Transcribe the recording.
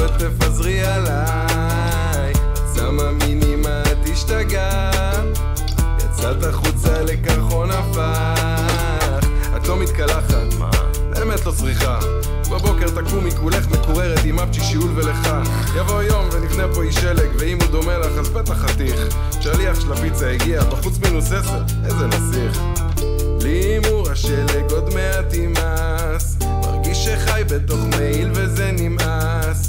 קצת תפזרי עליי, שמה מינימה תשתגע, יצאת החוצה לקרחון הפך, את לא מתקלחת, מה? באמת לא צריכה, בבוקר תקומי כולך מקוררת עם אפצ'י שיעול ולך, יבוא יום ונבנה פה איש שלג, ואם הוא דומה לך אז בטח חתיך, שליח של הפיצה הגיע בחוץ מינוס 10, איזה נסיך. לימור השלג עוד מעט ימאס, מרגיש שחי בתוך מעיל וזה נמאס,